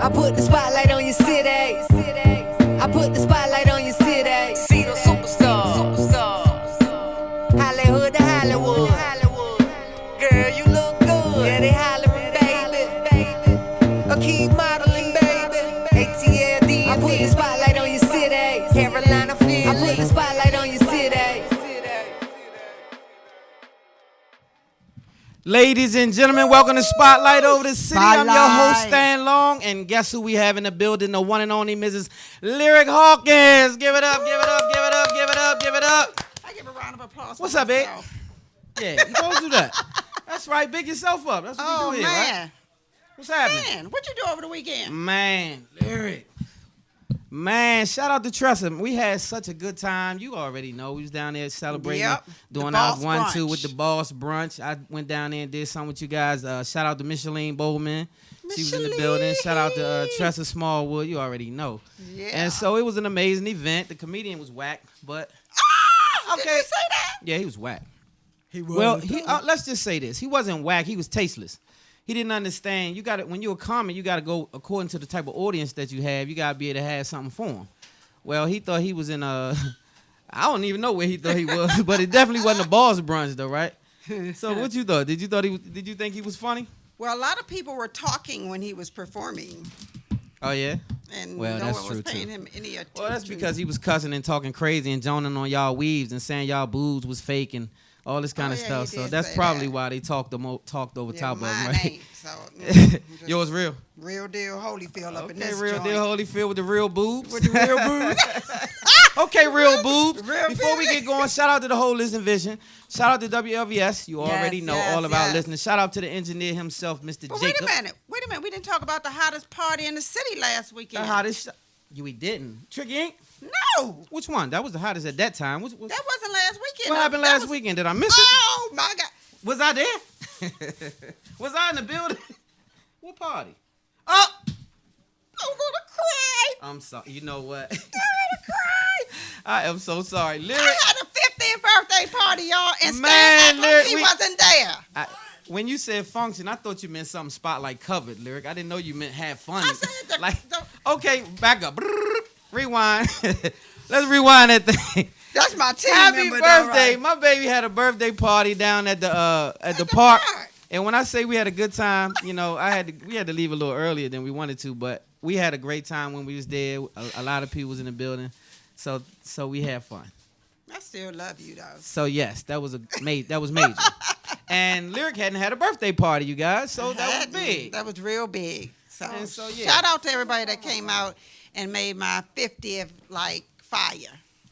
I put the spotlight on your city. I put the spotlight on your city. See the superstars. Hollywood to Hollywood. Girl, you look good. Yeah, they hollering, baby. I keep modeling, baby. ATLD. I put the spotlight on your city. Carolina, Philly. I put the spotlight on your city. Ladies and gentlemen, welcome to Spotlight Over the City. I'm your host, Stan Long, and guess who we have in the building? The one and only Mrs. Lyric Hawkins. Give it up, give it up, give it up, give it up, give it up. I give a round of applause. What's up, babe? Yeah, you supposed to do that. That's right, big yourself up. That's what we do here, right? What's happening? Man, what you do over the weekend? Man, Lyric. Man, shout out to Tressa. We had such a good time. You already know. We was down there celebrating, doing our 1-2 with the boss brunch. I went down there and did something with you guys. Shout out to Micheline Bowman. She was in the building. Shout out to Tressa Smallwood. You already know. Yeah. And so it was an amazing event. The comedian was whack, but okay. Did you say that? Yeah, he was whack. He was. Well, let's just say this. He wasn't whack. He was tasteless. He didn't understand. You got when you're a comic, you got to go according to the type of audience that you have. You got to be able to have something for him. Well, he thought he was in a. I don't even know where he thought he was, but it definitely wasn't a boss brunch, though, right? So what you thought? Did you think he was funny? Well, a lot of people were talking when he was performing. Oh yeah. And well, no that's one true was paying too. him any attention. Well, that's because he was cussing and talking crazy and joning on y'all weaves and saying y'all boobs was fake and all this kind of stuff. So that's probably why they talked over top of him, right? Ain't, so, yours real. Real deal Holyfield up in this real joint. deal Holyfield with the real boobs. With the real boobs. Okay, real boobs. Real Before we get going, shout out to the whole Listen Vision. Shout out to WLVS. You already know all of our listeners. Shout out to the engineer himself, Mr. Jacob. Wait a minute. We didn't talk about the hottest party in the city last weekend. The hottest. We didn't. Tricky Inc? No. Which one? That was the hottest at that time. That wasn't last weekend. What happened last weekend? Did I miss it? Oh, my God. Was I there? Was I in the building? What party? Oh! I'm going to cry. I'm sorry. You know what? I'm going to cry. I am so sorry. Lyric. I had a 15th birthday party, y'all, and Man, Lyric, he wasn't there. When you said function, I thought you meant something spotlight covered, Lyric. I didn't know you meant have fun. I said okay, back up. Rewind. Let's rewind that thing. That's my team Happy member, birthday. Right? My baby had a birthday party down at the park. And when I say we had a good time, you know, we had to leave a little earlier than we wanted to, but we had a great time when we was there. A lot of people was in the building. So we had fun. I still love you though. So yes, that was major. And Lyric hadn't had a birthday party, you guys. So that was big. That was real big. So yeah. Shout out to everybody that came out and made my 50th fire.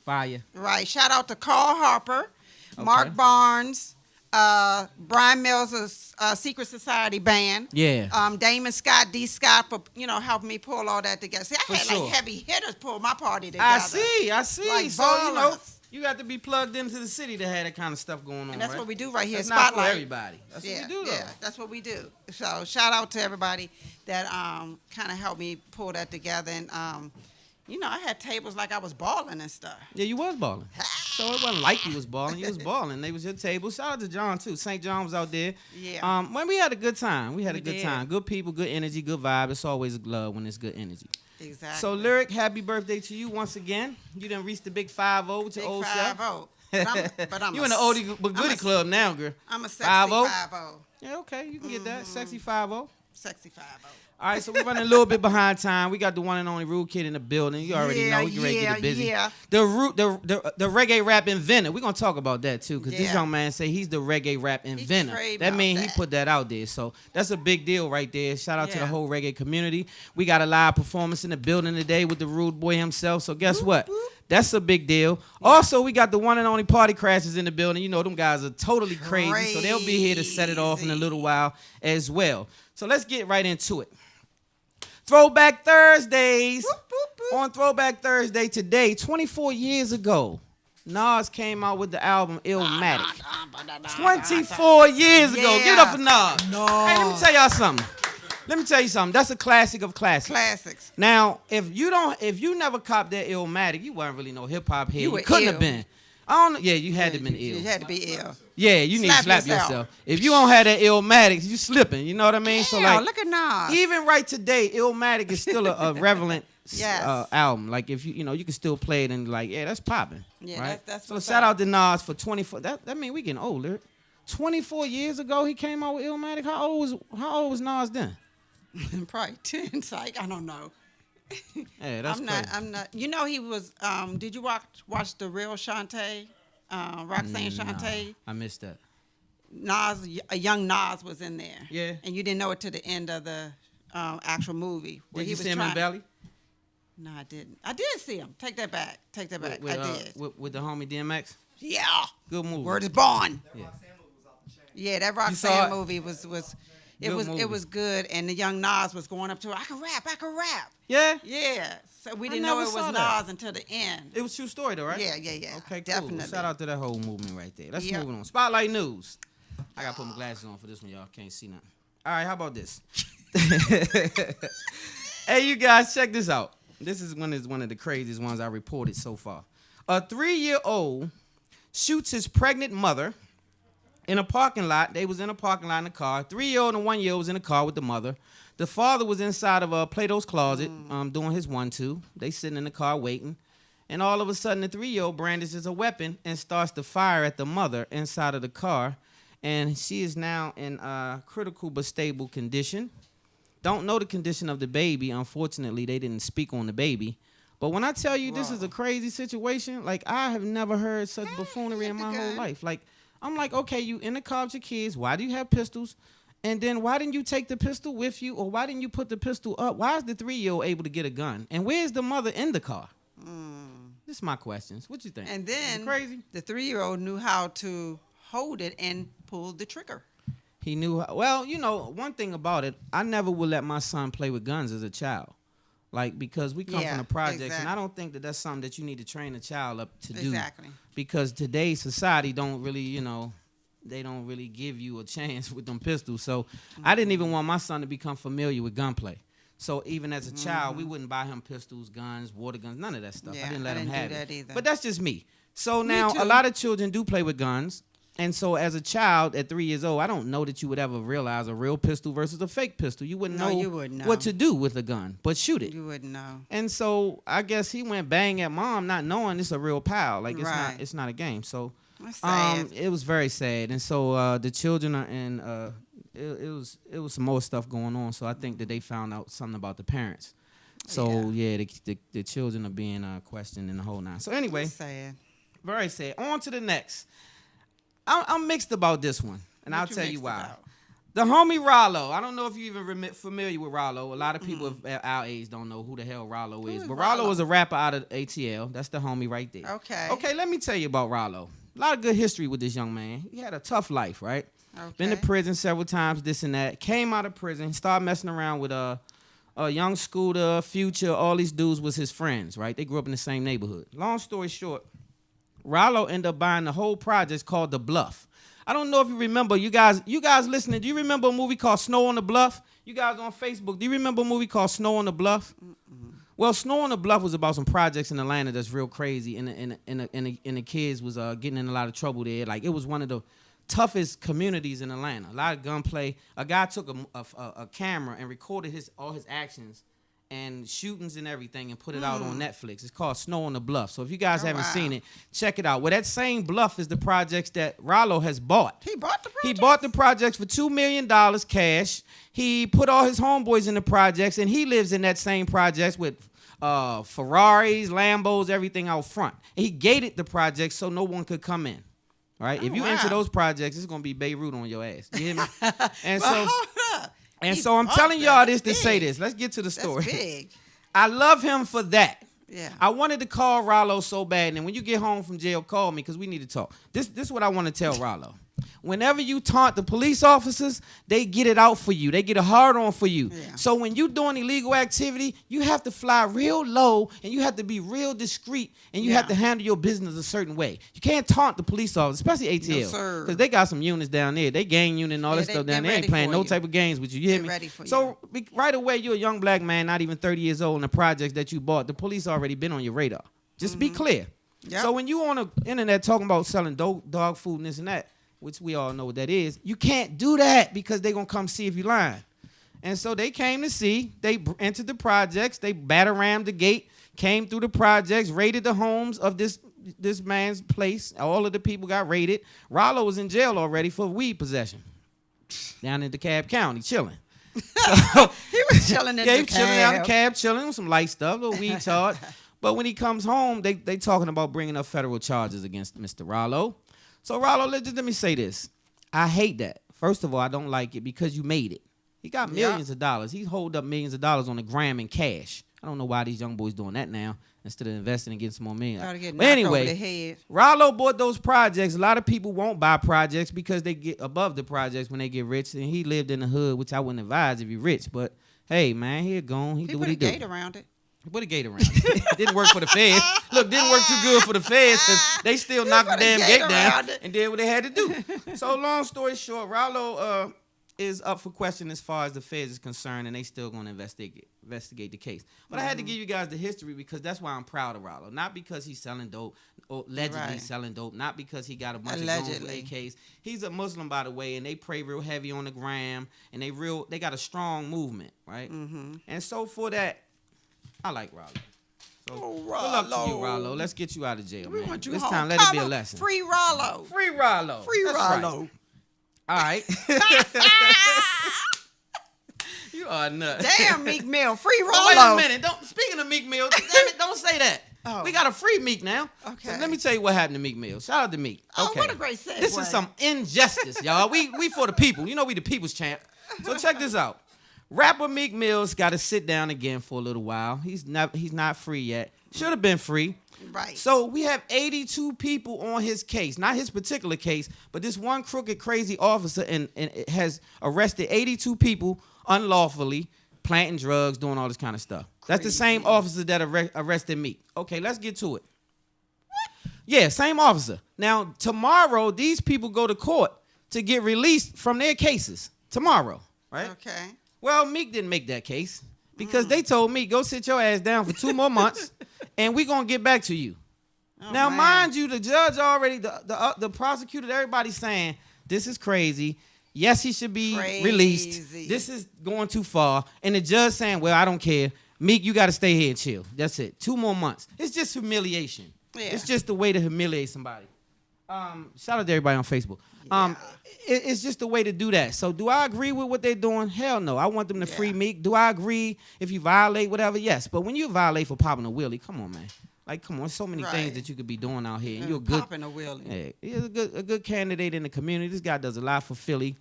Fire. Right. Shout out to Carl Harper, Mark Barnes, Brian Mills' Secret Society band. Yeah. Damon Scott, D. Scott for helping me pull all that together. See, I had heavy hitters pull my party together. I see. Like so you got to be plugged into the city to have that kind of stuff going on. And that's what we do right here. That's Spotlight. not for everybody. That's what we do, though. Yeah, that's what we do. So shout out to everybody that kind of helped me pull that together. And I had tables like I was balling and stuff. Yeah, you was balling. So it wasn't like you was balling. You was balling. They was your table. Shout out to John too. St. John was out there. Yeah. When we had a good time. We had a good time. Good people, good energy, good vibe. It's always love when it's good energy. Exactly. So Lyric, happy birthday to you once again. You done reached the big 5-0 with your old self. 5-0. But I'm you in the oldie but goodie club now, girl. I'm a sexy 5-0. Yeah, okay. You can get that. Sexy 5-0. Sexy 5-0. All right, so we're running a little bit behind time. We got the one and only Rude Kid in the building. You already know. We get ready to get busy. Yeah. The reggae rap inventor. We're going to talk about that, too, because this young man say he's the reggae rap inventor. That means he put that out there. So that's a big deal right there. Shout out to the whole reggae community. We got a live performance in the building today with the Rude Boy himself. So guess what? That's a big deal. Yeah. Also, we got the one and only Party Crashers in the building. You know, them guys are totally crazy. So they'll be here to set it off in a little while as well. So let's get right into it. Throwback Thursdays. Whoop, whoop, whoop. On Throwback Thursday today, 24 years ago, Nas came out with the album Illmatic. 24 years ago. Give it up for Nas. No. Hey, let me tell y'all something. That's a classic of classics. Classics. Now, if you never copped that Illmatic, you weren't really no hip hop head. You couldn't have been. I don't know. Yeah, you had to been ill. You had to be ill. Yeah, you need to slap yourself. If you don't have that Illmatic, you slipping. You know what I mean? Yeah, So like, look at Nas. even right today, Illmatic is still a relevant yes. album. Like if you can still play it and like, yeah, that's popping. Yeah, right? that's so shout out to Nas for 24. That mean we getting older. 24 years ago, he came out with Illmatic. How old was Nas then? Probably 10. Psych, I don't know. Yeah, that's crazy. I'm not. You know he was. Did you watch the real Shantae, Roxanne Shantae? I missed that. Nas, a young Nas was in there. Yeah. And you didn't know it to the end of the actual movie. Did you see him in Belly? No, I didn't. I did see him. Take that back. I did. With the homie DMX? Yeah. Good movie. Word is born. Yeah. Yeah, that Roxanne movie was it was good, and the young Nas was going up to her. I can rap. Yeah? Yeah. So we didn't know it was Nas until the end. It was true story though, right? Yeah. Okay, cool. Definitely. Shout out to that whole movement right there. Let's move on. Spotlight News. I gotta put my glasses on for this one, y'all. Can't see nothing. All right, how about this? Hey, you guys, check this out. This is one of the craziest ones I reported so far. A 3-year-old shoots his pregnant mother in a parking lot. They was in a parking lot in a car. 3-year-old and 1-year-old was in the car with the mother. The father was inside of Plato's closet doing his 1-2. They sitting in the car waiting. And all of a sudden, the 3-year-old brandishes a weapon and starts to fire at the mother inside of the car. And she is now in critical but stable condition. Don't know the condition of the baby. Unfortunately, they didn't speak on the baby. But when I tell you this is a crazy situation, like I have never heard such buffoonery in my whole life. Like, I'm like, okay, you in the car with your kids. Why do you have pistols? And then why didn't you take the pistol with you? Or why didn't you put the pistol up? Why is the 3-year-old able to get a gun? And where's the mother in the car? This is my questions. What you think? And then crazy? The 3-year-old knew how to hold it and pull the trigger. He knew. Well, you know, one thing about it, I never would let my son play with guns as a child. Like, because we come from the projects, and I don't think that that's something that you need to train a child up to do. Exactly. Because today's society don't really, they don't really give you a chance with them pistols. So I didn't even want my son to become familiar with gunplay. So even as a child, we wouldn't buy him pistols, guns, water guns, none of that stuff. Yeah, I didn't let him have do it. that either. But that's just me. So now a lot of children do play with guns. And so as a child at 3 years old, I don't know that you would ever realize a real pistol versus a fake pistol. You wouldn't know what to do with a gun, but shoot it. You wouldn't know. And so I guess he went bang at mom, not knowing it's a real pal. Like it's not a game. So it was very sad. And so the children are in it was some more stuff going on. So I think that they found out something about the parents. So the children are being questioned in the whole nine. So anyway, sad. Very sad. On to the next. I'm mixed about this one, and I'll tell you why. About? The homie Rollo. I don't know if you even familiar with Rollo. A lot of people at our age don't know who the hell Rollo is. But Rollo is a rapper out of ATL. That's the homie right there. Okay. Okay, let me tell you about Rollo. A lot of good history with this young man. He had a tough life, right? Okay. Been to prison several times, this and that. Came out of prison, started messing around with a young Scooter, Future. All these dudes was his friends, right? They grew up in the same neighborhood. Long story short, Rollo ended up buying the whole project called The Bluff. I don't know if you remember, you guys listening, do you remember a movie called Snow on the Bluff? You guys on Facebook, do you remember a movie called Snow on the Bluff? Well, Snow on the Bluff was about some projects in Atlanta that's real crazy, and the kids was getting in a lot of trouble there. Like, it was one of the toughest communities in Atlanta. A lot of gunplay. A guy took a camera and recorded all his actions and shootings and everything and put it out on Netflix. It's called Snow on the Bluff. So if you guys haven't seen it, check it out. Well, that same bluff is the projects that Rollo has bought. He bought the projects? He bought the projects for $2 million cash. He put all his homeboys in the projects, and he lives in that same projects with Ferraris, Lambos, everything out front. And he gated the projects so no one could come in. Right? If you enter those projects, it's going to be Beirut on your ass. You hear me? And so... And so I'm telling y'all this to say this. Let's get to the story. That's big. I love him for that. Yeah. I wanted to call Rollo so bad, and when you get home from jail, call me because we need to talk. This is what I want to tell Rollo. Whenever you taunt the police officers, they get it out for you. They get a hard on for you. Yeah. So when you doing illegal activity, you have to fly real low, and you have to be real discreet, and you have to handle your business a certain way. You can't taunt the police officers, especially ATL, because they got some units down there. They gang unit and all that stuff down there. They ain't playing no type of games with you. You hear me? Ready for so right away, you're a young black man, not even 30 years old, in the projects that you bought. The police already been on your radar. Just be clear. Yep. So when you on the internet talking about selling dog food and this and that, which we all know what that is, you can't do that because they going to come see if you lying. And so they came to see. They entered the projects. They batter-rammed the gate, came through the projects, raided the homes of this man's place. All of the people got raided. Rollo was in jail already for weed possession down in DeKalb County, chilling. So, he was chilling in he the was chilling down in cab. DeKalb, chilling with some light stuff, little weed charge. But when he comes home, they talking about bringing up federal charges against Mr. Rollo. So, Rollo, let me say this. I hate that. First of all, I don't like it because you made it. He got millions of dollars. He hold up millions of dollars on the gram in cash. I don't know why these young boys doing that now instead of investing and getting some more millions. But anyway, Rollo bought those projects. A lot of people won't buy projects because they get above the projects when they get rich. And he lived in the hood, which I wouldn't advise if you're rich. But, hey, man, he gone. He do what he do. He put a gate around it. He put a gate around it. Didn't work for the feds. Look, didn't work too good for the feds because they still knocked the damn gate down and did what they had to do. So long story short, Rollo is up for question as far as the feds is concerned, and they still going to investigate the case. But I had to give you guys the history because that's why I'm proud of Rollo. Not because he's selling dope, or allegedly selling dope. Not because he got a bunch of guns with AKs. He's a Muslim, by the way, and they pray real heavy on the gram, and they got a strong movement, right? Mm-hmm. And so for that, I like Rollo. So good luck to you, Rollo. Let's get you out of jail, man. This time, let it be a lesson. Free Rollo. Free Rollo. Free Rollo. Right. All right. You are nuts. Damn, Meek Mill. Free Rollo. Oh, wait a minute. Speaking of Meek Mill, damn it, don't say that. Oh. We got a free Meek now. Okay. So let me tell you what happened to Meek Mill. Shout out to Meek. Oh, okay. what a great segue. This is some injustice, y'all. We for the people. You know we the people's champ. So check this out. Rapper Meek Mill's got to sit down again for a little while. He's not free yet. Should have been free. Right. So we have 82 people on his case, not his particular case, but this one crooked, crazy officer and it has arrested 82 people unlawfully, planting drugs, doing all this kind of stuff. Crazy. That's the same officer that arrested Meek. Okay, let's get to it. What? Yeah, same officer. Now, tomorrow, these people go to court to get released from their cases. Tomorrow, right? Okay. Well, Meek didn't make that case because they told me, go sit your ass down for 2 more months and we're going to get back to you. Oh, now, mind you, the judge already, the prosecutor, everybody's saying, this is crazy. Yes, he should be released. This is going too far. And the judge saying, well, I don't care. Meek, you got to stay here and chill. That's it. 2 more months. It's just humiliation. Yeah. It's just a way to humiliate somebody. Shout out to everybody on Facebook. It's just a way to do that. So do I agree with what they're doing? Hell no. I want them to free Meek. Do I agree if you violate whatever? Yes. But when you violate for popping a wheelie, come on, man. Like, come on. So many things that you could be doing out here. And you're good. Popping a wheelie. Yeah, he's a good candidate in the community. This guy does a lot for Philly.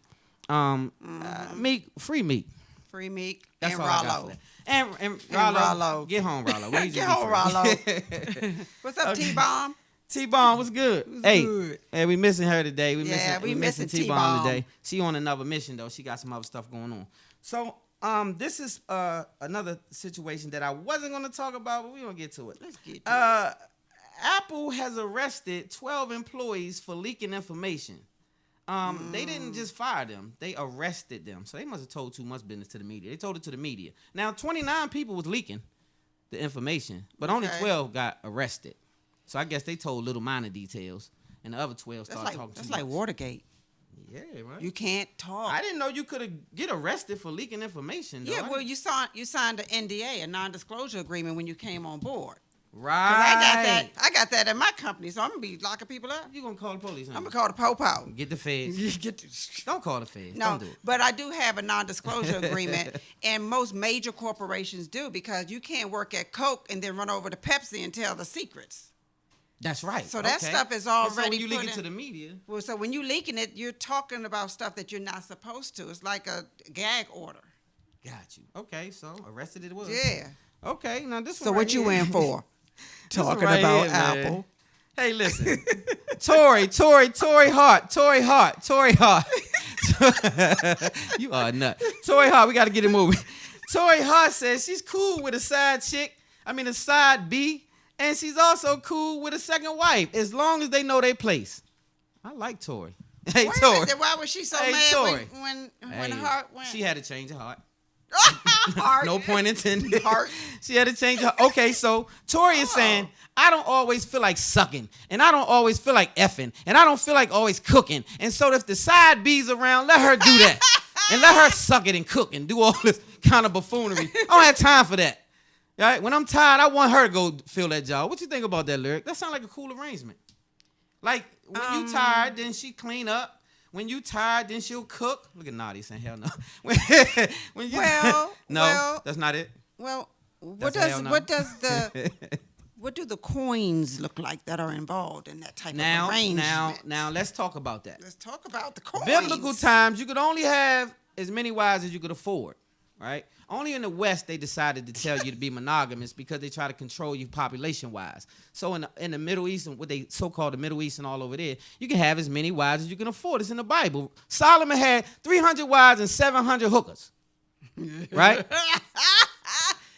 Meek, free Meek. Free Meek. That's and all Rollo. I got for that. And Rollo. Get home, Rollo. Get home, Rollo. What's up, T-Bomb? T-Bomb, what's good? Good. Hey, we missing her today. We missing T-Bomb today. She on another mission though. She got some other stuff going on. So, this is another situation that I wasn't gonna talk about, but we're gonna get to it. Let's get to it. Apple has arrested 12 employees for leaking information. They didn't just fire them; they arrested them. So they must have told too much business to the media. They told it to the media. Now, 29 people was leaking the information, but only 12 got arrested. So I guess they told little minor details, and the other 12 started talking. That's like Watergate. Yeah, right. You can't talk. I didn't know you could get arrested for leaking information. Though. Yeah, well, you signed an NDA, a non-disclosure agreement, when you came on board. Right. I got that at my company, so I'm gonna be locking people up. You gonna call the police? Huh? I'm gonna call the po-po. Get the feds. Don't call the feds. No, don't do it. but I do have a non-disclosure agreement, and most major corporations do, because you can't work at Coke and then run over to Pepsi and tell the secrets. That's right. So that stuff is already. So when you leak it to the media. Well, so when you leaking it, you're talking about stuff that you're not supposed to. It's like a gag order. Got you. Okay, so arrested it was. Yeah. Okay, now this. So one what right you here. in for? Talking right about here, Apple. Man. Hey, listen. Tory Hart. You are a nut. Tory Hart, we got to get it moving. Tory Hart says she's cool with a side B, and she's also cool with a second wife, as long as they know their place. I like Tory. Hey, Tory. Why was she so mad Tory. when Hart went? She had to change her heart. Heart. No point intended. Heart. She had to change her. Okay, so Tory is saying, I don't always feel like sucking, and I don't always feel like effing, and I don't feel like always cooking. And so if the side B's around, let her do that. And let her suck it and cook and do all this kind of buffoonery. I don't have time for that. Right? When I'm tired, I want her to go fill that job. What you think about that lyric? That sounds like a cool arrangement. Like, when you tired, then she clean up. When you tired, then she'll cook. Look at Naughty saying, hell no. when you, no, that's not it. Well, what do the coins look like that are involved in that type of arrangement? Now, let's talk about that. Let's talk about the coins. Biblical times, you could only have as many wives as you could afford, right? Only in the West they decided to tell you to be monogamous because they try to control you population-wise. So in the Middle East, and what they so-called the Middle East and all over there, you can have as many wives as you can afford. It's in the Bible. Solomon had 300 wives and 700 hookers, right?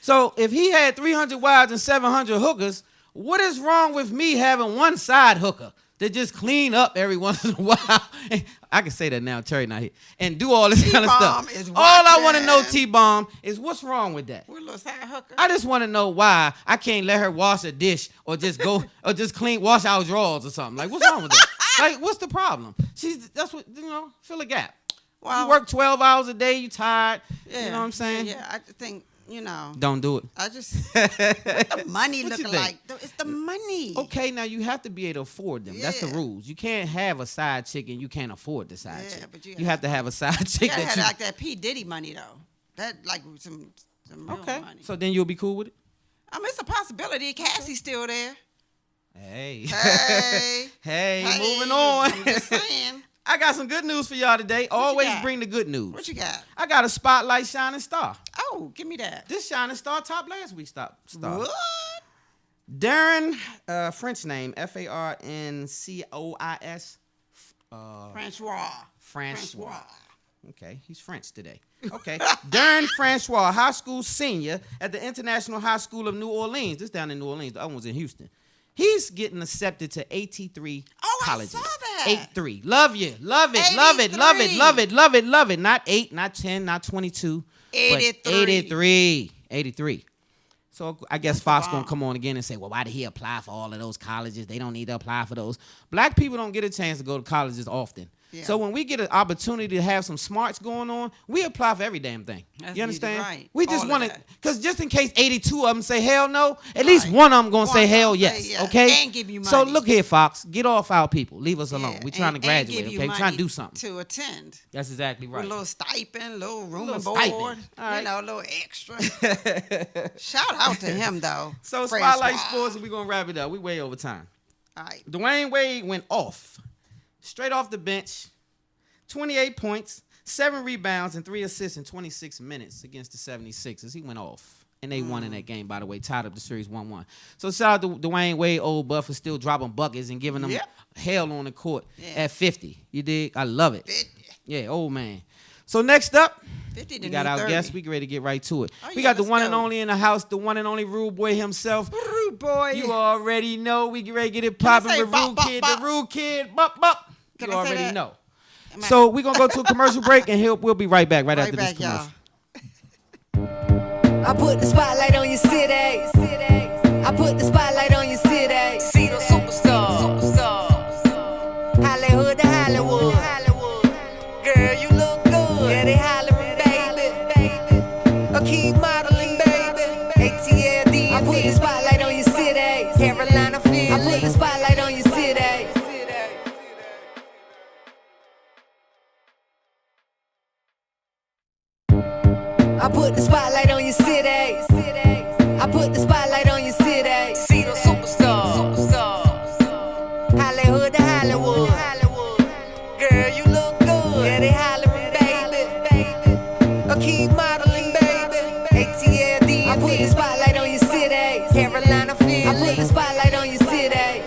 So if he had 300 wives and 700 hookers, what is wrong with me having one side hooker that just clean up every once in a while? I can say that now, Terry not here, and do all this kind of stuff. All I want to know, T-Bomb, is what's wrong with that? With a little side hooker. I just want to know why I can't let her wash a dish or just go or just wash our drawers or something. Like, what's wrong with that? Like, what's the problem? That's what, fill a gap. Well, you work 12 hours a day, you tired. Yeah, you know what I'm saying? Yeah, I think. Don't do it. I just, what the money looking like? It's the money. Okay, now you have to be able to afford them. Yeah. That's the rules. You can't have a side chick and you can't afford the side chick. But you have to have a side chick. You gotta have like that P. Diddy money though. That like some real money. So then you'll be cool with it? I mean, it's a possibility. Cassie's still there. Hey, moving on. I'm just saying. I got some good news for y'all today. Always bring the good news. What you got? I got a Spotlight Shining Star. Oh, give me that. This Shining Star topped last week's star. What? Darren, French name, Farncois. Francois. Okay, he's French today. Okay. Darren Francois, high school senior at the International High School of New Orleans. This down in New Orleans. The other one's in Houston. He's getting accepted to 83 colleges. I saw that. 83. Love you. Love it. 83. Love it. Love it. Love it. Love it. Love it. Not 8, not 10, not 22. 83. 83. So I guess Fox going to come on again and say, well, why did he apply for all of those colleges? They don't need to apply for those. Black people don't get a chance to go to colleges often. Yeah. So when we get an opportunity to have some smarts going on, we apply for every damn thing. You understand? Right. We just want to, because just in case 82 of them say hell no, at least one of them going to say hell yes. Okay? And give you money. So look here, Fox. Get off our people. Leave us alone. We're trying to graduate, okay? We're trying to do something. To attend. That's exactly right. With a little stipend, little room and board. All right. A little extra. Shout out to him, though. So Spotlight Sports, and we're going to wrap it up. We way over time. All right. Dwayne Wade went off. Straight off the bench. 28 points, 7 rebounds, and 3 assists in 26 minutes against the 76ers. He went off. And they won in that game, by the way. Tied up the series 1-1. So shout out to Dwayne Wade, old buff, for still dropping buckets and giving them hell on the court at 50. You dig? I love it. 50. Yeah, old man. So next up, 50 we got our 30. guest. We get ready to get right to it. Oh, we got the one and only in the house, the one and only Rude Boy himself. Rude Boy. You already know. We get ready to get it popping with Rude Kid. The Rude Kid. Bop, bop. You already know. So we're going to go to a commercial break, and we'll be right back after this commercial. I put the spotlight on your city. I put the spotlight on your city. See the superstars. Hollywood to Hollywood. Girl, you look good. Yeah, they hollering, baby. I keep modeling, baby. ATLD. I put the spotlight on your city. Carolina, Philly. I put the spotlight on your city. I put the spotlight on your city. I put the spotlight on your city. See the superstars. Hollywood to Hollywood. Girl, you look good. Yeah, they hollering, baby. I keep modeling, baby. ATLD. I put the spotlight on your city. Carolina, Philly. I put the spotlight on your city.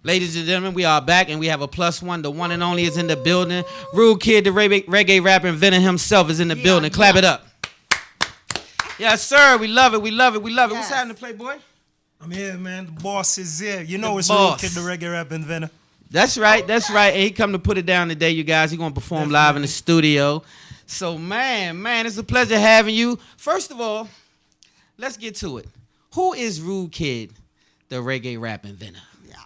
Ladies and gentlemen, we are back, and we have a +1. The one and only is in the building. Rude Kid, the reggae rapper inventor himself, is in the building. Clap it up. Yes, sir. We love it. We love it. We love it. What's happening, Playboy? I'm here, man. The boss is here. You know it's Rude Kid, the reggae rap inventor. That's right. That's right. And he come to put it down today, you guys. He going to perform live in the studio. So, man, it's a pleasure having you. First of all, let's get to it. Who is Rude Kid, the reggae rap inventor? Yeah.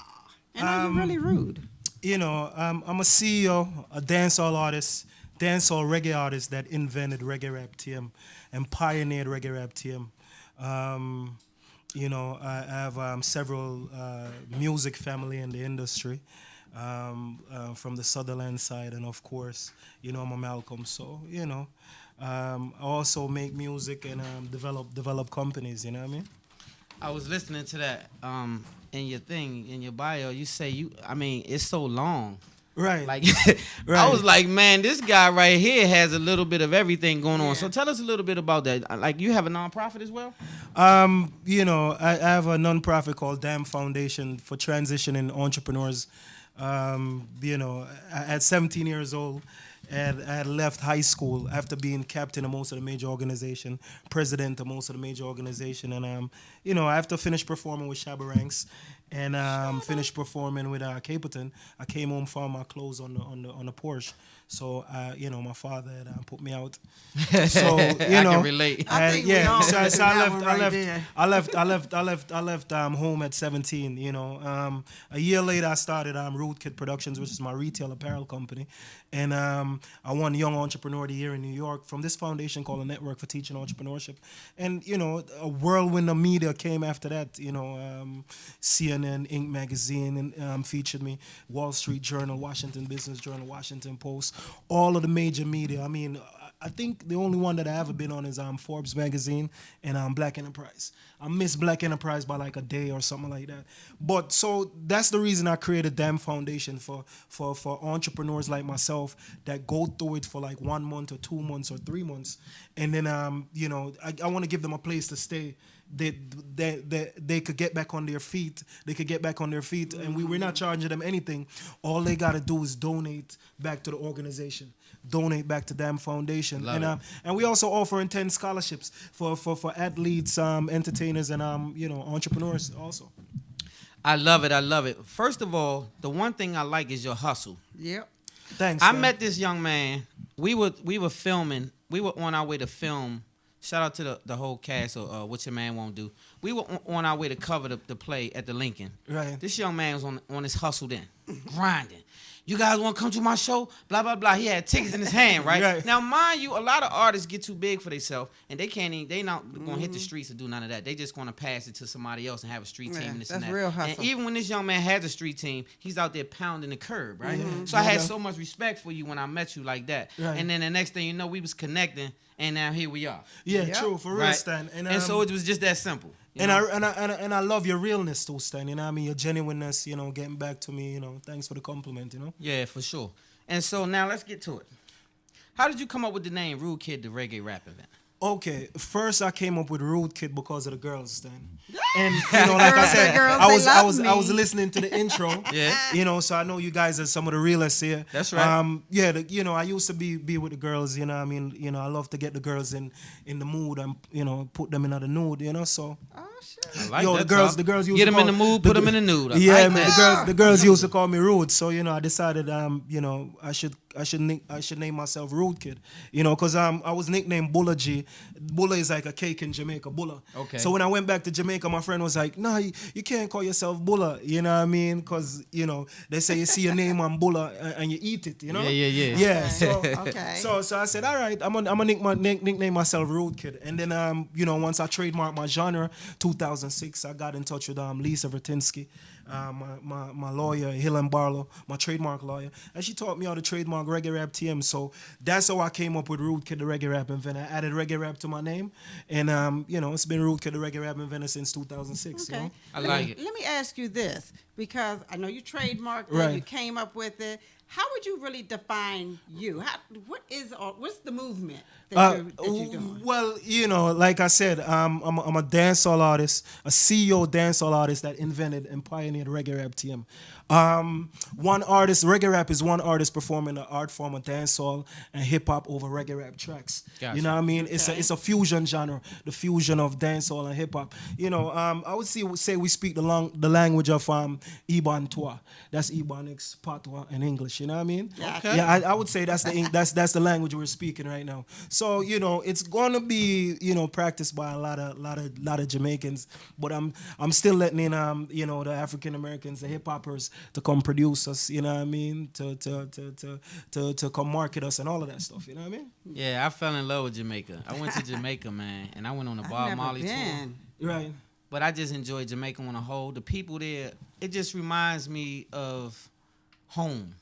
And are you really rude? You know, I'm a CEO, a dancehall artist, dancehall reggae artist that invented reggae rap TM and pioneered reggae rap TM. You know, I have several music family in the industry. From the Sutherland side, and of course, you know, I'm a Malcolm, so you know, I also make music and develop companies. You know what I mean? I was listening to that in your thing, in your bio. You say I mean, it's so long. Right. Like, right. I was like, man, this guy right here has a little bit of everything going on. So tell us a little bit about that. Like, you have a nonprofit as well? You know, I have a nonprofit called Dam Foundation for transitioning entrepreneurs. You know, at 17 years old, and I had left high school after being captain of most of the major organization, president of most of the major organization, and you know, after finish performing with Shabba Ranks, and finished performing with Capleton, I came home, found my clothes on the Porsche. So you know, my father had put me out. So you know, I can relate. Yeah. So I left home at 17. You know, a year later I started Rude Kid Productions, which is my retail apparel company, and I won Young Entrepreneur of the Year in New York from this foundation called the Network for Teaching Entrepreneurship. And you know, a whirlwind of media came after that. You know, CNN, Inc. magazine, and featured me. Wall Street Journal, Washington Business Journal, Washington Post. All of the major media. I mean, I think the only one that I ever been on is Forbes magazine and Black Enterprise. I missed Black Enterprise by like a day or something like that. But so that's the reason I created Dam Foundation for entrepreneurs like myself that go through it for like 1 month or 2 months or 3 months, and then you know, I want to give them a place to stay. They could get back on their feet. They could get back on their feet, and we're not charging them anything. All they gotta do is donate back to the organization, donate back to Dam Foundation, and we also offer 10 scholarships for athletes, entertainers, and you know, entrepreneurs also. I love it. First of all, the one thing I like is your hustle. Yep. Thanks. I met this young man. We were filming. We were on our way to film. Shout out to the whole cast of What Your Man Won't Do. We were on our way to cover the play at the Lincoln. Right. This young man was on his hustle then, grinding. You guys want to come to my show? Blah, blah, blah. He had tickets in his hand, right? Right. Now, mind you, a lot of artists get too big for themselves, and they not going to hit the streets to do none of that. They just going to pass it to somebody else and have a street team and this and that. That's real hustle. And even when this young man has a street team, he's out there pounding the curb, right? So I had so much respect for you when I met you like that. Right. And then the next thing you know, we was connecting, and now here we are. Yeah, true, for real, Right? Stan. And so it was just that simple. And I love your realness too, Stan. You know what I mean? Your genuineness, you know, getting back to me, you know, thanks for the compliment, you know? Yeah, for sure. And so now let's get to it. How did you come up with the name Rude Kid, the reggae rap event? Okay, first I came up with Rude Kid because of the girls, Stan. And you know, like I said, I was listening to the intro. Yeah. You know, so I know you guys are some of the realists here. That's right. Yeah, you know, I used to be with the girls, you know what I mean? You know, I love to get the girls in the mood and, you know, put them in the nude, you know, so. Oh, shit. I like that the girls used get to them in the mood, put them in the nude. I yeah, like man, that. the girls used to call me Rude, so you know, I decided you know, I should name myself Rude Kid, you know, because I was nicknamed Bulla G. Bulla is like a cake in Jamaica, Bulla. Okay. So when I went back to Jamaica, my friend was like, "No, you can't call yourself Bulla," you know what I mean? Because you know they say you see your name on Bulla and you eat it, you know? Yeah. Yeah. So Okay. so I said, all right, I'm gonna nickname myself Rude Kid, and then you know, once I trademarked my genre, 2006, I got in touch with Lisa Vertinsky. My lawyer, Hill & Barlow, my trademark lawyer, and she taught me how to trademark reggae rap TM. So that's how I came up with Rude Kid, the reggae rap inventor. I added reggae rap to my name, and you know, it's been Rude Kid, the reggae rap inventor since 2006. Okay. You know? I like it. Let me ask you this, because I know you trademarked it, Right. you came up with it. How would you really define you? What's the movement that you're doing? Well, you know, like I said, I'm a dancehall artist, a CEO dancehall artist that invented and pioneered reggae rap TM. Reggae rap is one artist performing the art form of dancehall and hip hop over reggae rap tracks. Gotcha. You know what I mean? It's a fusion genre, the fusion of dancehall and hip hop. You know, I would say we speak the language of Iban Twa. That's Ebonics, Patois, and English. English. You know what I mean? Okay. Yeah, I would say that's the language we're speaking right now. So it's gonna be practiced by a lot of Jamaicans, but I'm still letting in the African Americans, the hip hoppers, to come produce us. You know what I mean? To come market us and all of that stuff. You know what I mean? Yeah, I fell in love with Jamaica. I went to Jamaica, man, and I went on a Bob Marley tour. Right. But I just enjoy Jamaica on a whole. The people there, it just reminds me of home.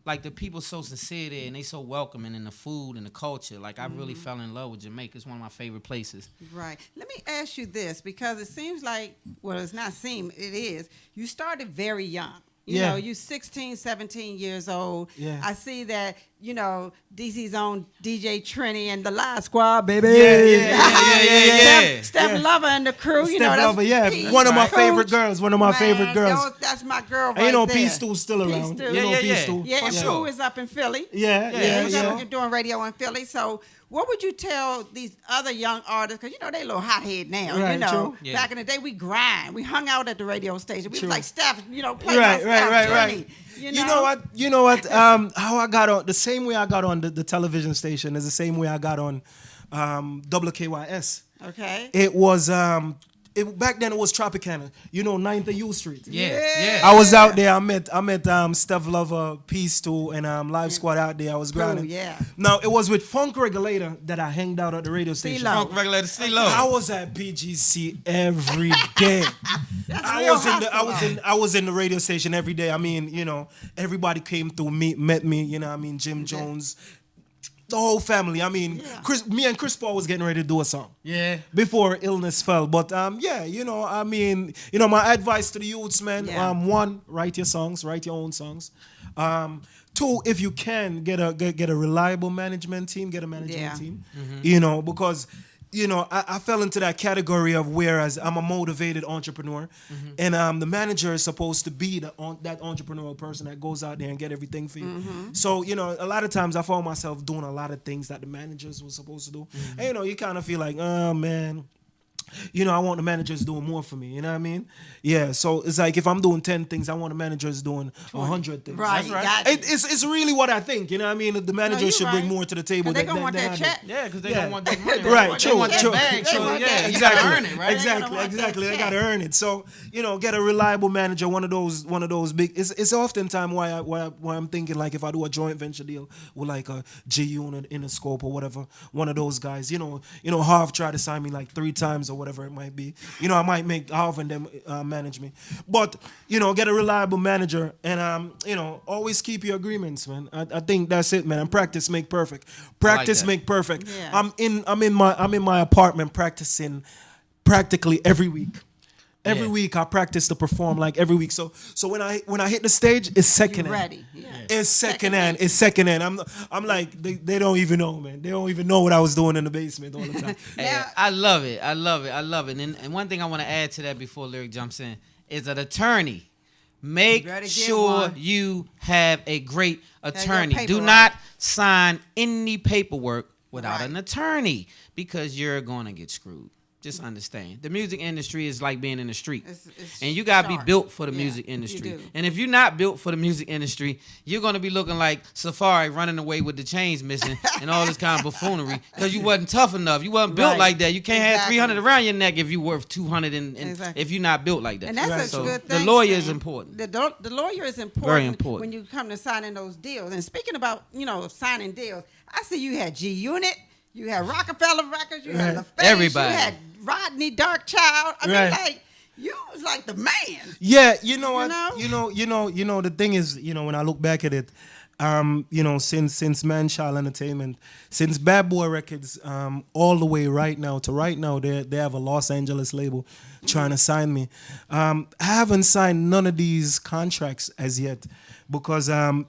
Like, the people so sincere there, and they so welcoming in the food and the culture. Like, I really fell in love with Jamaica. It's one of my favorite places. Right. Let me ask you this, because it seems like, well, it's not seem, it is. You started very young. You know, you 16, 17 years old. Yeah. I see that, DC's own DJ Trini and the Live Squad, baby. Yeah. Steph Lover and the crew. Steph Lover, one of my favorite girls. One of my favorite girls. That's my girl right there. P Stew's still around. Yeah, and Pooh is up in Philly. You're doing radio in Philly. So what would you tell these other young artists? Because, they a little hothead now, True. Yeah. Back in the day, we grind. We hung out at the radio station. We True. was like, Steph, play Right. You know what? How I got on, the same way I got on the television station is the same way I got on WKYS. Okay. It was back then it was Tropicana, 9th of U Street. Yeah. I was out there. I met Steph Lover, Peace Too, and Live Squad out there. I was grinding. Yeah. Now it was with Funk Regulator that I hanged out at the radio station. CeeLo. Funk Regulator CeeLo. I was at BGC every day. I was in the radio station every day. I mean, everybody came through, met me. Jim Jones. The whole family. I mean, me and Chris Paul was getting ready to do a song. Yeah. Before illness fell. But my advice to the youths, man, one, write your songs, write your own songs. Two, if you can, get a reliable management team, get a management team. Because I fell into that category of whereas I'm a motivated entrepreneur, and the manager is supposed to be that entrepreneurial person that goes out there and get everything for you. So a lot of times I found myself doing a lot of things that the managers were supposed to do, and you kind of feel like, oh man. I want the managers doing more for me. You know what I mean? Yeah. So it's like if I'm doing 10 things, I want the managers doing 100 things. Right. It's really what I think. You know what I mean? The managers should bring more to the table. They gonna want that check. Yeah, because they don't want that money. Right. True. Yeah, Exactly. You gotta earn it, right? Exactly. They gotta earn it. So get a reliable manager. One of those big. It's oftentimes why I'm thinking like if I do a joint venture deal with like a G Unit, Interscope or whatever, one of those guys. Harv tried to sign me like 3 times or whatever it might be. I might make Harv and them manage me. But, get a reliable manager and, always keep your agreements, man. I think that's it, man. And practice make perfect. Practice make perfect. Yeah. I'm in my apartment practicing practically every week. Every week I practice to perform like every week. So when I hit the stage, it's second hand. Ready. Yeah. It's second hand. It's second hand. I'm like they don't even know, man. They don't even know what I was doing in the basement all the time. Hey, I love it. And one thing I want to add to that before Lyric jumps in is an attorney. Make sure you have a great attorney. Do not sign any paperwork without an attorney because you're going to get screwed. Just understand. The music industry is like being in the street. And you got to be built for the music industry. And if you're not built for the music industry, you're going to be looking like Safari running away with the chains missing and all this kind of buffoonery because you wasn't tough enough. You wasn't built like that. You can't have 300 around your neck if you're worth 200 and if you're not built like that. And that's a good thing. The lawyer is important. The lawyer is important. Very important. When you come to signing those deals. And speaking about, signing deals, I see you had G Unit. You had Rockefeller Records. You had LaFace. Everybody. You had Rodney Darkchild. I mean, like you was like the man. Yeah, you know what? The thing is, when I look back at it, since Man-Child Entertainment, since Bad Boy Records, all the way right now, they have a Los Angeles label trying to sign me. I haven't signed none of these contracts as yet because of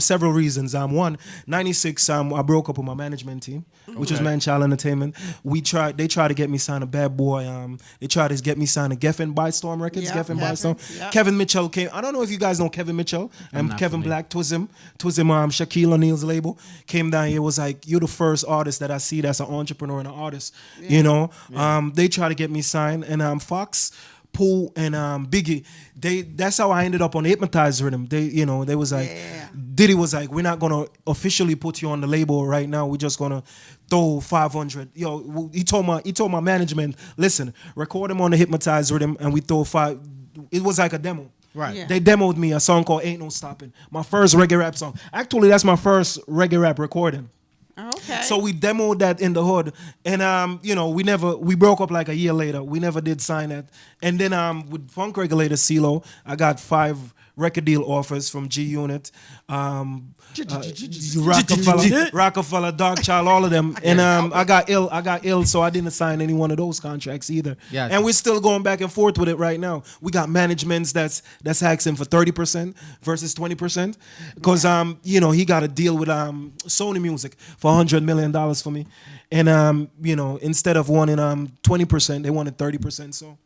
several reasons. One, 96, I broke up with my management team, which was Man-Child Entertainment. They tried to get me signed a Bad Boy. They tried to get me signed a Geffen by Storm Records. Geffen. Yep. Kevin Mitchell came. I don't know if you guys know Kevin Mitchell. Kevin Black, Twism, Shaquille O'Neal's label. Came down here, was like, you're the first artist that I see that's an entrepreneur and an artist. They tried to get me signed. And Fox Pooh and Biggie, that's how I ended up on the Hypnotized rhythm. They was like, Diddy was like, we're not gonna officially put you on the label right now. We're just gonna throw 500. He told my management, listen, record him on the Hypnotized rhythm, and we throw 5. It was like a demo. Right. Yeah. They demoed me a song called Ain't No Stopping. My first reggae rap song. Actually, that's my first reggae rap recording. Okay. So we demoed that in the hood, and we broke up like a year later. We never did sign that. And then with Funk Regulator CeeLo, I got 5 record deal offers from G Unit, Rockefeller, Darkchild, all of them. And I got ill, so I didn't sign any one of those contracts either. Yeah. And we're still going back and forth with it right now. We got managements that's asking for 30% versus 20%, because he got a deal with Sony Music for $100 million for me, and instead of wanting 20%, they wanted 30%. So.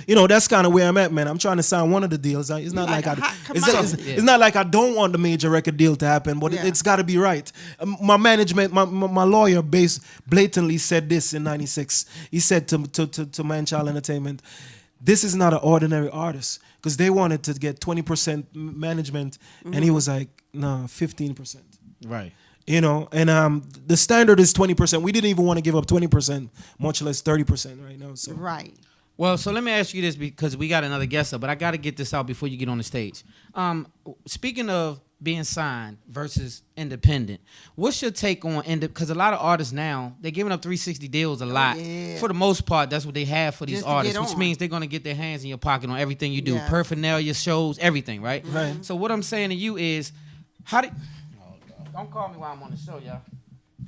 That's kind of where I'm at, man. I'm trying to sign one of the deals. It's not like it's not like I don't want the major record deal to happen, but it's got to be right. My management, my lawyer, blatantly said this in '96. He said to Manchild Entertainment, "This is not an ordinary artist," because they wanted to get 20% management, and he was like, "No, 15%." Right. And the standard is 20%. We didn't even want to give up 20%, much less 30% right now. So. Right. Well, so let me ask you this, because we got another guest up, but I got to get this out before you get on the stage. Speaking of being signed versus independent, what's your take on because a lot of artists now, they're giving up 360 deals a lot. Yeah. For the most part, that's what they have for these Just to artists, get which on. means they're going to get their hands in your pocket on everything you do. Yeah. Paraphernalia, shows, everything, right? Right. So what I'm saying to you is, don't call me while I'm on the show, y'all.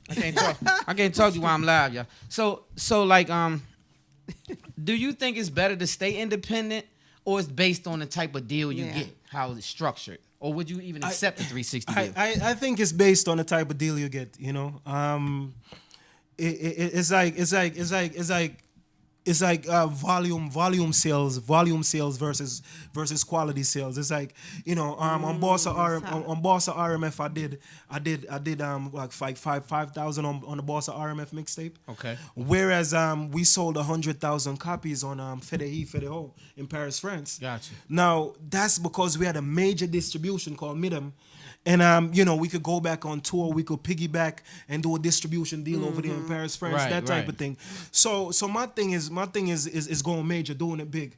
I can't talk to you while I'm live, y'all. So like, do you think it's better to stay independent, or it's based on the type of deal you get, how it's structured? Or would you even accept the 360 deal? I think it's based on the type of deal you get, It's like volume sales versus quality sales. It's like, on Bossa RMF I did like 5,000 on the Bossa RMF mixtape. Okay. Whereas we sold 100,000 copies on Fede Ho in Paris, France. Gotcha. Now that's because we had a major distribution called Midem. And we could go back on tour, we could piggyback and do a distribution deal over there in Paris, France, that type of thing. So my thing is going major, doing it big.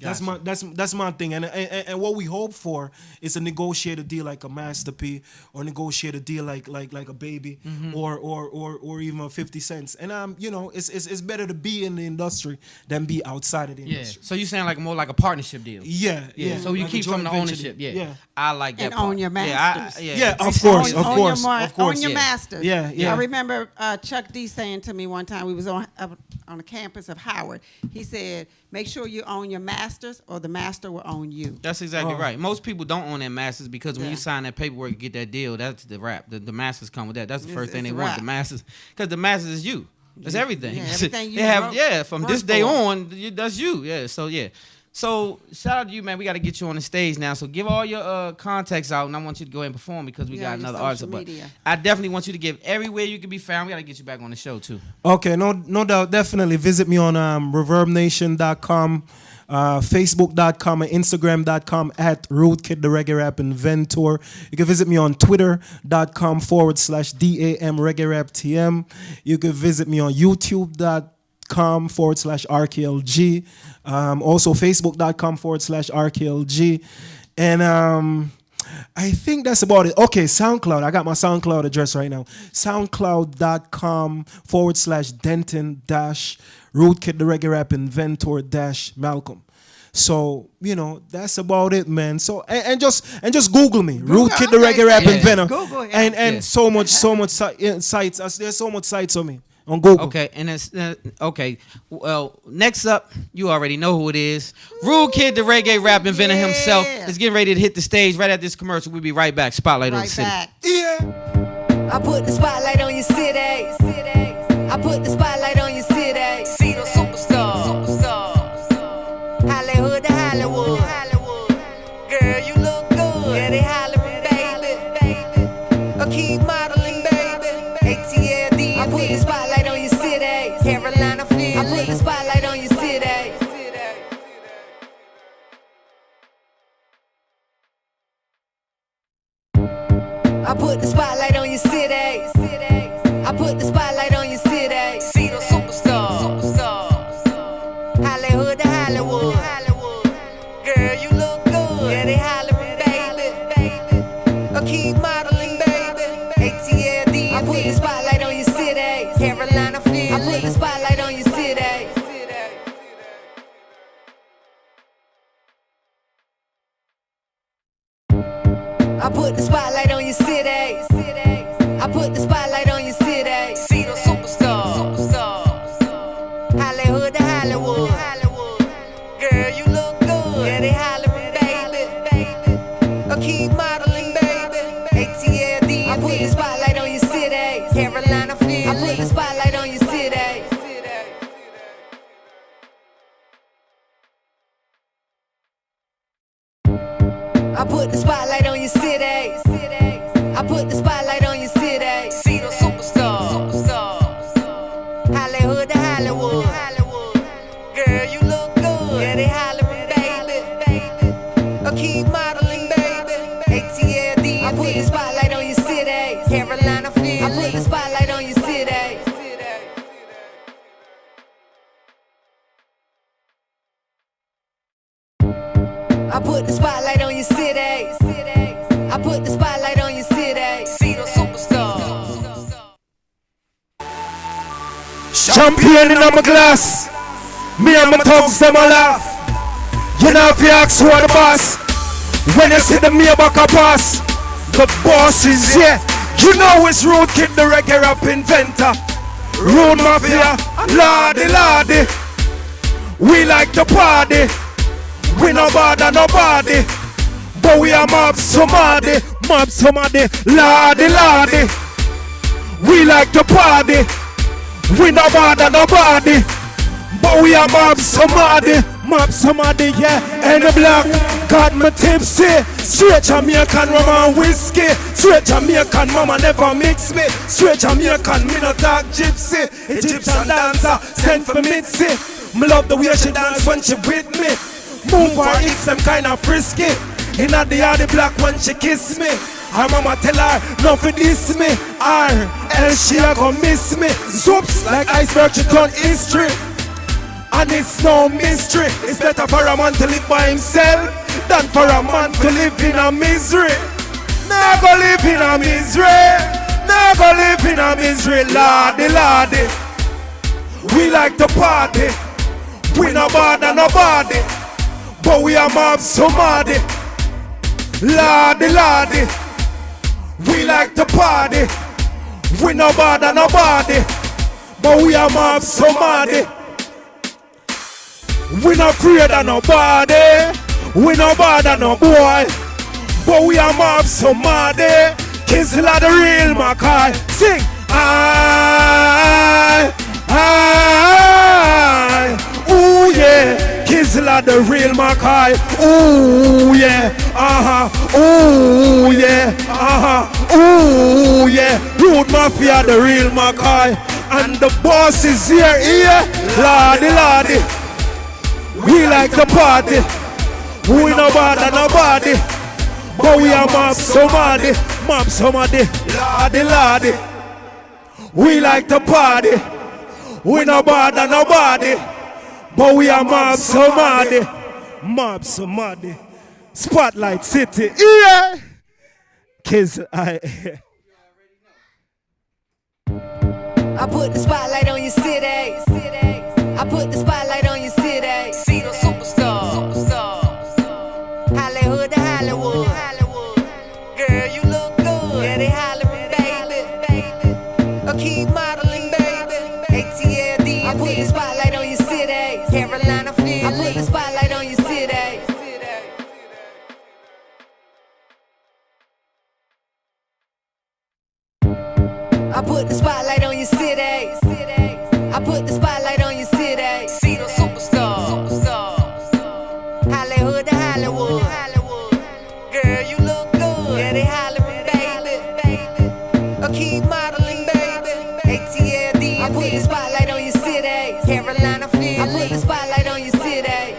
Gotcha. That's my thing, and what we hope for is a negotiated deal like a Master P, or negotiate a deal like a Baby, or even a 50 Cents. And it's better to be in the industry than be outside of the industry. So you saying like more like a partnership deal? Yeah. So you like keep some of the ownership. Yeah. I like that. And part. own your masters. Yeah, of course. Own your masters. Yeah. I remember Chuck D saying to me one time, we was on the campus of Howard. He said, make sure you own your masters, or the master will own you. That's exactly right. Most people don't own their masters, because when you sign that paperwork and get that deal, that's the rap. The masters come with that. That's the first thing they want. The masters, because the masters is you. That's everything. Yeah, everything you they have. From this day for. on, that's you. Yeah. So shout out to you, man. We got to get you on the stage now. So give all your contacts out, and I want you to go ahead and perform, because we got another artist. But I definitely want you to give everywhere you can be found. We got to get you back on the show too. Okay, no doubt. Definitely visit me on ReverbNation.com, Facebook.com, and Instagram.com at Rootkid the Reggae Rap Inventor. You can visit me on Twitter.com /DAM Reggae Rap TM. You can visit me on YouTube.com /RKLG. Also Facebook.com /RKLG. And I think that's about it. Okay, SoundCloud. I got my SoundCloud address right now. SoundCloud.com /Denton Rootkid the Reggae Rap Inventor Malcolm. So, that's about it, man. So and just Google me. Rootkid the Reggae Rap Inventor. Google, and so much sites. There's so much sites on me. On Google. Okay, and it's okay. Well, next up, you already know who it is. Rootkid, the reggae rap inventor himself, is getting ready to hit the stage right at this commercial. We'll be right back. Spotlight on the city. Yeah. I put the spotlight on your city. I put the spotlight on your city. See the superstars. Hollywood to Hollywood. Girl, you look good. Yeah, they hollering, baby. Keep modeling, baby. ATLD. I put the spotlight on your city. Carolina, Philly. I put the spotlight on your city. on your city. I put the spotlight on your city. See the superstars. Hollywood to Hollywood. Girl, you look good. Yeah, they hollering, baby. I keep modeling, baby. ATLD. I put the spotlight on your city. Carolina Philly. I put the spotlight on your city. I put the spotlight on your city. I put the spotlight on your city. See the superstars. Hollywood to Hollywood. Girl, you look good. Yeah, they hollering, baby. I keep modeling, baby. ATLD. I put the spotlight on your city. Carolina Philly. I put the spotlight on your city. I put the spotlight on your city. I put the spotlight on your city. See the superstars. Hollywood to Hollywood. Girl, you look good. Yeah, they hollering, baby. I keep modeling, baby. ATLD. I put the spotlight on your city. Carolina Philly. I put the spotlight on your city. I put the spotlight on your city. I put the spotlight on your city. See the superstars. Champagne in my glass. Me and my thugs, them a laugh. You know if you ask who are the boss. When you see the Maybach a pass, the boss is here. You know it's Road Kid, the reggae rap inventor. Road Mafia, Lordy. We like to party. We no bother nobody, but we are mob somebody, Lordy. We like to party. We no bother nobody, but we are mob somebody, yeah. And the black got me tipsy. Straight Jamaican rum and whiskey. Straight Jamaican mama never mix me. Straight Jamaican me no talk gypsy. Egyptian dancer sent for Mitzi. Me love the way she dance when she with me. Move her hips, them kinda frisky. Inna the yard, the black when she kiss me. Her mama tell her, not for diss me. Else she a gon' miss me. Zoops, like iceberg, she turn history. And it's no mystery. It's better for a man to live by himself than for a man to live in a misery. Nah go live in a misery. Nah go live in a misery, Lordy. We like to party. We no bother nobody, but we are mob somebody, Lordy. We like to party. We no bother nobody, but we are mob somebody. We not afraid of nobody. We no bother no boy, but we are mob somebody. Kinsella the real Mackay. Sing. Ooh yeah, Kinsella the real Mackay. Ooh yeah, ooh yeah, ooh yeah. Road Mafia the real Mackay, and the boss is here, Lordy. We like to party. We no bother nobody, but we are mob somebody, Lordy. We like to party. We no bother nobody, but we are mob somebody. Spotlight City, yeah. Kids, I put the spotlight on your city. I put the spotlight on your city. See the superstars. Hollywood to Hollywood. Girl, you look good. Yeah, they hollering, baby. I keep modeling, baby. ATLD. I put the spotlight on your city. Carolina Philly. I put the spotlight on your city. I put the spotlight on your city. I put the spotlight on your city. See the superstars. Hollywood to Hollywood. Girl, you look good. Yeah, they hollering, baby. I keep modeling, baby. ATLD. I put the spotlight on your city. Carolina Philly. I put the spotlight on your city.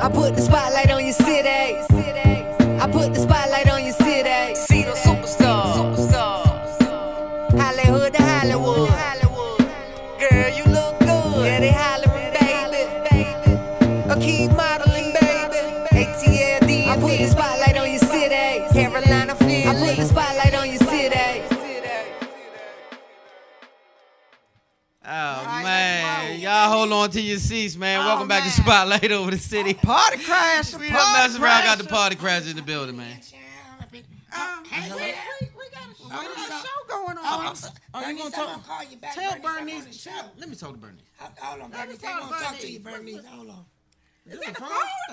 I put the spotlight on your city. I put the spotlight on your city. See the superstars. Hollywood to Hollywood. Girl, you look good. Yeah, they hollering, baby. Keep modeling, baby. ATLD. I put the spotlight on your city. Carolina, Philly. I put the spotlight on your city. Oh man, y'all hold on to your seats, man. Welcome back to Spotlight Over the City. Party crash. We done mess around, got the party crash in the building, man. We got a show going on. You gonna call you back. tell Bernice? Let me talk to Bernice. Hold on, Bernice. They gonna talk to you, Bernice. Hold on. The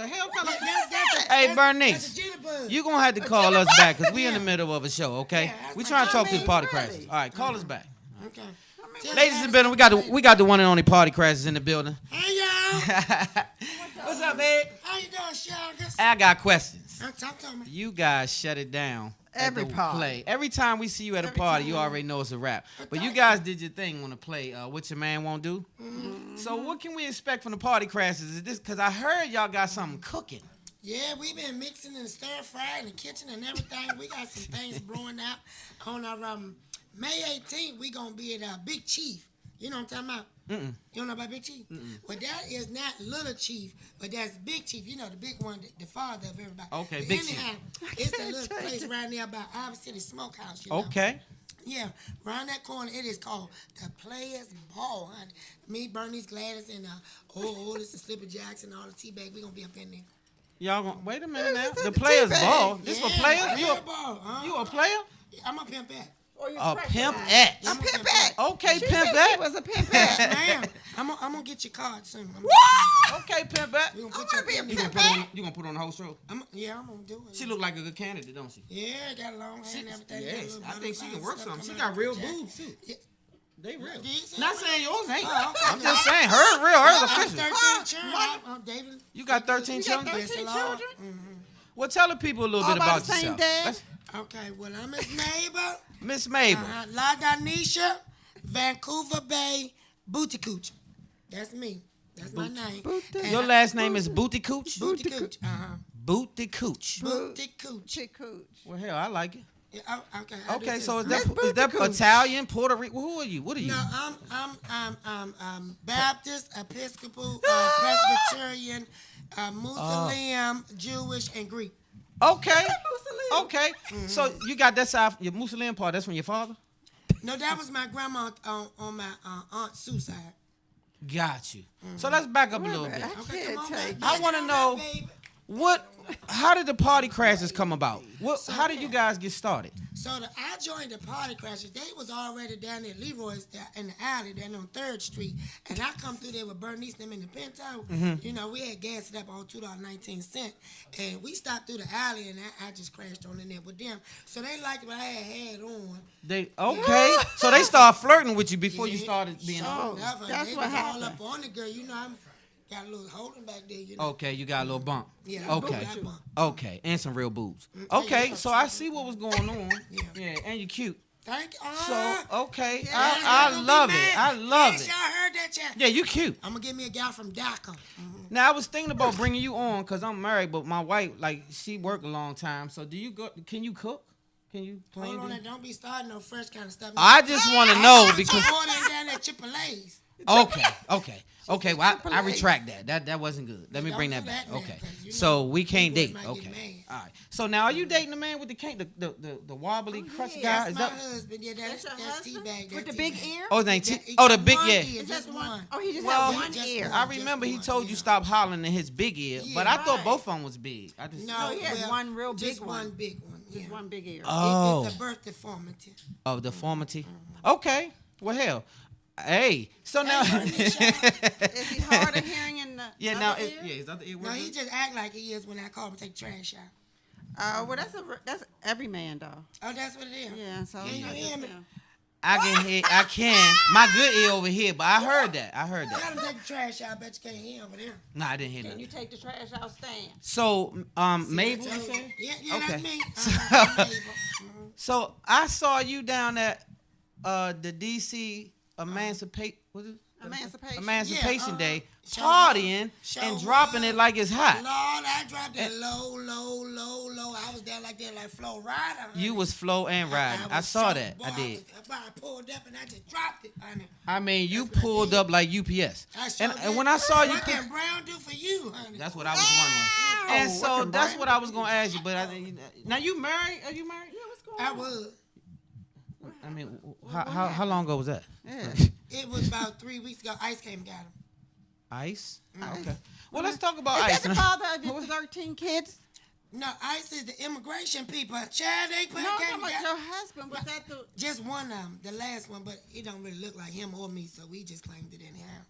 hell kind of That's Hey a Bernice, jitterbug. you gonna have to call us back because we in the middle of a show, okay? Yeah, We trying to talk to the party crashers. All right, call us back. Okay. Ladies and gentlemen, we got the one and only party crashers in the building. Hey, y'all. What's up, babe? How you doing, Shagas? I got questions. Talk to me. You guys shut it down. Every at the party. play. Every time we see you at a party, you already know it's a wrap. But you guys did your thing on the play. What your man won't do. Mm-hmm. So what can we expect from the party crashers? Is this because I heard y'all got something cooking? Yeah, we've been mixing and stir fry in the kitchen and everything. We got some things brewing out on our May 18th. We gonna be at Big Chief. You know what I'm talking about? You don't know about Big Chief? Well, that is not Little Chief, but that's Big Chief. You know, the big one, the father of everybody. Okay, but Big anyhow, it's a little place right there by Ivy City Smokehouse. You know? Okay. Yeah, around that corner, it is called the Players Ball, honey. Me, Bernice, Gladys, and Otis and Slipper Jackson, all the T-Bag, we gonna be up in there. Y'all gonna wait a minute now. The players ball. This for players? You a player? I'm a pimp at. A pimp at. I'm pimp at. Okay, She pimp said she at. was a pimp at. Man, I'm gonna get your card soon. Okay, pimp at. We gonna I put wanna be a you You pimp gonna at. put on the whole show? I'm gonna do it. She look like a good candidate, don't she? Yeah, got a long hair and everything. got a Yes, little I think she can butterfly work stuff something. She coming got out real the jacket. boobs too. Yeah. They real. These- Not saying yours ain't. Oh, okay. I'm just saying hers real. Hers I'm official. 13 children. David. You got 13 children? Yes, 13 Lord. children? Well, tell the people a little All bit by about the same yourself. dad? Let's- Okay, well, I'm his neighbor. Miss Mabel. La Danisha, Vancouver Bay, Booty Cooch. That's me. That's my name. And Your last name is Booty Cooch? Booty Cooch. Booty Cooch. Booty Cooch. Chick Cooch. Well, hell, I like it. Yeah, okay. I do Okay, too. so is Miss that Booty Cooch. Italian, Puerto Rican? Who are you? What are you? No, I'm Baptist, Episcopal, Presbyterian, Muslim, Jewish, and Greek. Okay. Okay. So you got that side, your Muslim part, that's from your father? No, that was my grandma on my Aunt Sue's side. Got you. So let's back up a little bit. Okay, Can't come on, take baby. I want to Come know on, baby. how did the party crashes come about? How did you guys get started? So I joined the party crashers. They was already down there, Leroy's there in the alley down on 3rd Street. And I come through there with Bernice and them in the Pinto. You know, we had gassed it up on $2.19. And we stopped through the alley and I just crashed on in there with them. So they liked what I had on. So they started flirting with you before you started being Oh, on. never. that's They what was happened. all up on the girl. You know, I'm got a little holding back there, you know. Okay, you got a little bump. Yeah, Okay. I bump. Okay, and some real boobs. Oh, Okay, yeah. so I see what was going on. Yeah. And you cute. Thank you. So, okay, Yeah, I don't be love mad. it. I love Yes, it. y'all heard that, y'all. Yeah, you cute. I'm gonna give me a gal from DACA. Now I was thinking about bringing you on because I'm married, but my wife, like, she worked a long time. So do you go? Can you cook? Can you play? Hold on, and don't be starting no fresh kind of stuff. I just want to know because. Ordering down at Chick-fil-A's. Okay. Well, I retract that. That wasn't good. Let me Don't bring do that back. that now, Okay. 'cause you know So we can't boys date. might get Okay. mad. All right. So now are you dating the man with the cane, the wobbly crutch guy? That's Is my that? husband. Yeah, that's your T-Bag. husband? With the That's big T-Bag. ear? Oh, they He oh the got big one yeah. ear, just one. Oh, he just Well, had one just ear. one. I remember he told you stop hollering in his big ear, Yeah, but I thought right. both of them was big. I just No, he has well, one real big just one. one big one. Just Yeah. one big ear. Oh. It's a birth deformity. of deformity. Okay. Well, hell. Hey. So now. Is he hard of hearing in the Yeah. other Now. ear? Yeah. Is that the ear? No, he just act like he is when I call him to take trash out. Well, that's every man, dog. Oh, that's what it is. Yeah, so Can you I hear just, me? I can hear. I can. My good ear over here, but I heard that. Tell him take the trash out. I bet you can't hear over there. Nah, I didn't hear Can that. you take the trash out stand? So, Mabel, you saying? Yeah, Okay. that's me. So I saw you down at the DC Emancipate. What is it? Emancipation Day, partying and dropping it like it's hot. Lord, I dropped it low. I was down like that, like Flo Rida. You was Flo and riding. I saw that. I did. I pulled up and I just dropped it, honey. I mean, you pulled up like UPS. And when I saw you, what can Brown do for you, honey? that's what I was wondering. And so that's what I was gonna ask you. But now you married? Are you married? Yeah, what's going on? I was. I mean, how long ago was that? Yeah. It was about 3 weeks ago. Ice came and got him. Ice? Okay. Well, let's talk about Is Ice. that the father of your 13 kids? No, ICE is the immigration people. Child, they put No, I'm talking about your husband. Was that the... Just one of them, the last one, but it don't really look like him or me, so we just claimed it anyhow.